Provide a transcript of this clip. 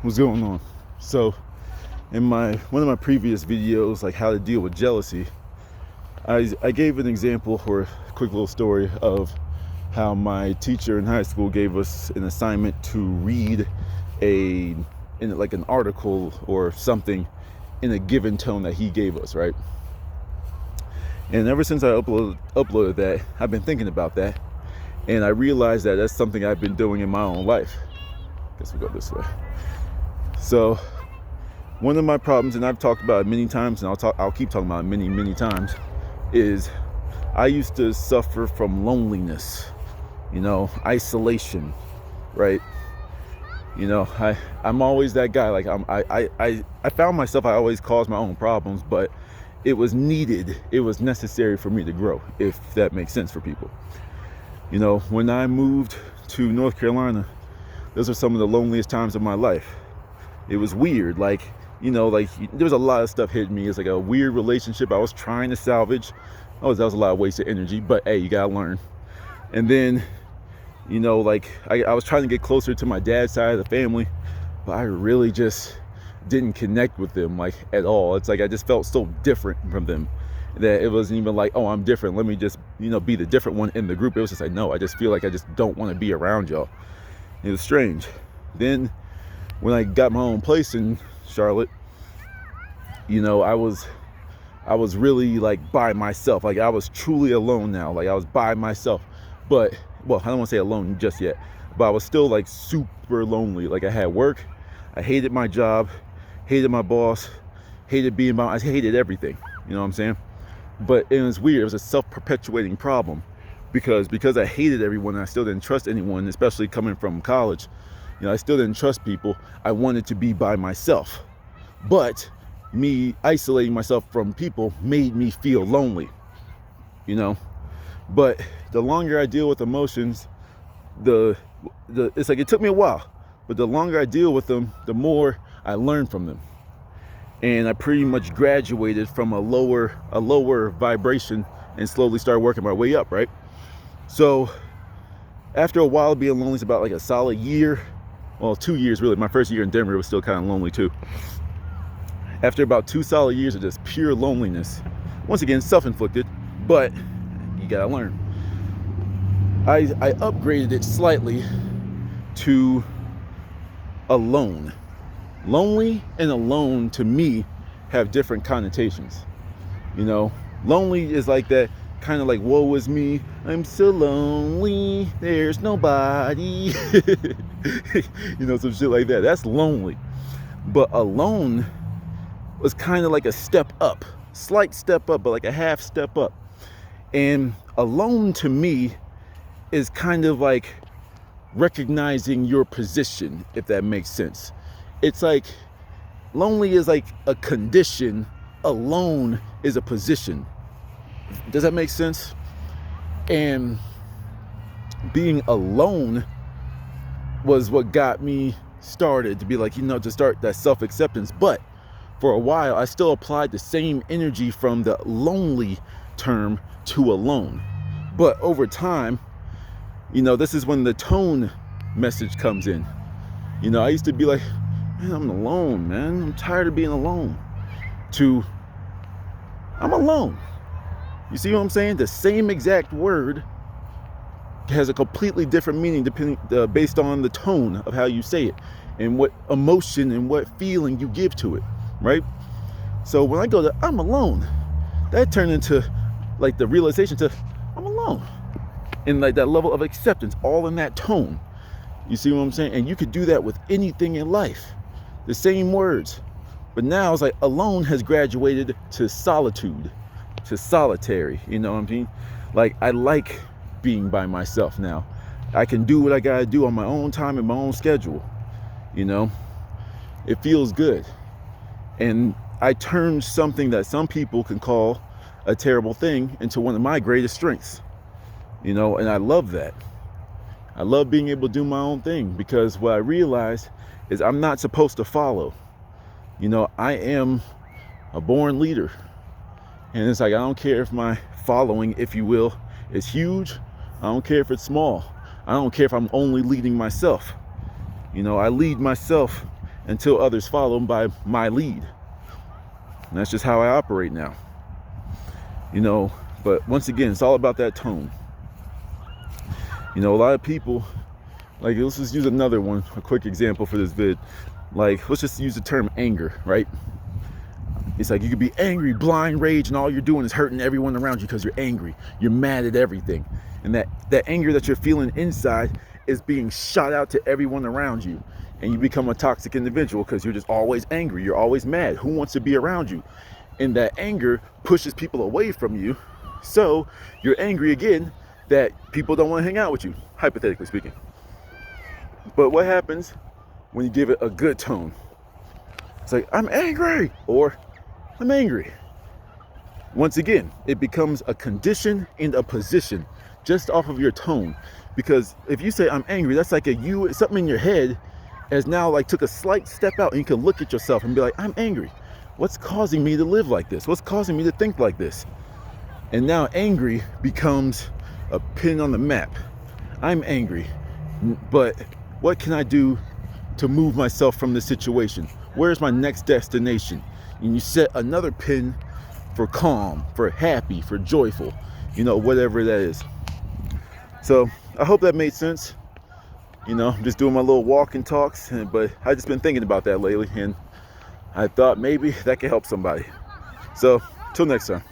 What's going on? So in one of my previous videos, like how to deal with jealousy, I gave an example or a quick little story of how my teacher in high school gave us an assignment to read like an article or something in a given tone that he gave us, right? And ever since I uploaded that, I've been thinking about that, and I realized that that's something I've been doing in my own life. Guess we go this way. So one of my problems, and I've talked about it many times, and I'll keep talking about it many times, is I used to suffer from loneliness, isolation, right? I'm always that guy. Like I found myself, I always caused my own problems, but it was necessary for me to grow, if that makes sense for people. When I moved to North Carolina, those are some of the loneliest times of my life. It was weird. There was a lot of stuff hitting me. It's like a weird relationship I was trying to salvage. That was a lot of wasted energy, but hey, you gotta learn. And then, I was trying to get closer to my dad's side of the family, but I really just didn't connect with them at all. It's like I just felt so different from them that it wasn't even like, oh, I'm different, let me just be the different one in the group. It was just like, no, I just feel like I just don't want to be around y'all. It was strange. Then when I got my own place in Charlotte, I was really by myself. I was truly alone now. I was by myself. But I don't want to say alone just yet, but I was still super lonely. I had work, I hated my job, hated my boss, I hated everything. You know what I'm saying? But it was weird. It was a self-perpetuating problem because I hated everyone and I still didn't trust anyone, especially coming from college. I still didn't trust people. I wanted to be by myself. But me isolating myself from people made me feel lonely. But the longer I deal with emotions, it's like it took me a while, but the longer I deal with them, the more I learn from them. And I pretty much graduated from a lower vibration and slowly started working my way up, right? So after a while of being lonely, it's about a solid year. Well, 2 years really. My first year in Denver was still kind of lonely too. After about 2 solid years of just pure loneliness, once again, self-inflicted, but you gotta learn. I upgraded it slightly to alone. Lonely and alone to me have different connotations. Lonely is like that kind of woe is me, I'm so lonely, there's nobody. Some shit like that. That's lonely. But alone was kind of like a step up, slight step up, but a half step up. And alone to me is kind of like recognizing your position, if that makes sense. It's like lonely is like a condition, alone is a position. Does that make sense? And being alone was what got me started to be to start that self-acceptance. But for a while, I still applied the same energy from the lonely term to alone. But over time, this is when the tone message comes in. I used to be like, man, I'm alone, man. I'm tired of being alone. To, I'm alone. You see what I'm saying? The same exact word has a completely different meaning based on the tone of how you say it and what emotion and what feeling you give to it, right? So when I go to I'm alone, that turned into the realization to I'm alone. And that level of acceptance, all in that tone. You see what I'm saying? And you could do that with anything in life. The same words. But now it's alone has graduated to solitude, to solitary. You know what I mean? I like being by myself now. I can do what I gotta do on my own time and my own schedule. It feels good. And I turned something that some people can call a terrible thing into one of my greatest strengths. And I love that. I love being able to do my own thing because what I realized is I'm not supposed to follow. I am a born leader. And it's I don't care if my following, if you will, is huge. I don't care if it's small. I don't care if I'm only leading myself. I lead myself until others follow by my lead. And that's just how I operate now. But once again, it's all about that tone. A lot of people, like, let's just use another one, a quick example for this vid. Like, let's just use the term anger, right? It's like you could be angry, blind rage, and all you're doing is hurting everyone around you because you're angry. You're mad at everything. And that anger that you're feeling inside is being shot out to everyone around you. And you become a toxic individual because you're just always angry. You're always mad. Who wants to be around you? And that anger pushes people away from you. So you're angry again that people don't want to hang out with you, hypothetically speaking. But what happens when you give it a good tone? It's like, I'm angry, or I'm angry. Once again, it becomes a condition and a position just off of your tone. Because if you say I'm angry, that's like something in your head has now like took a slight step out, and you can look at yourself and be like, I'm angry. What's causing me to live like this? What's causing me to think like this? And now angry becomes a pin on the map. I'm angry, but what can I do to move myself from this situation? Where's my next destination? And you set another pin for calm, for happy, for joyful, whatever that is. So I hope that made sense. I'm just doing my little walk and talks, but I've just been thinking about that lately, and I thought maybe that could help somebody. So till next time.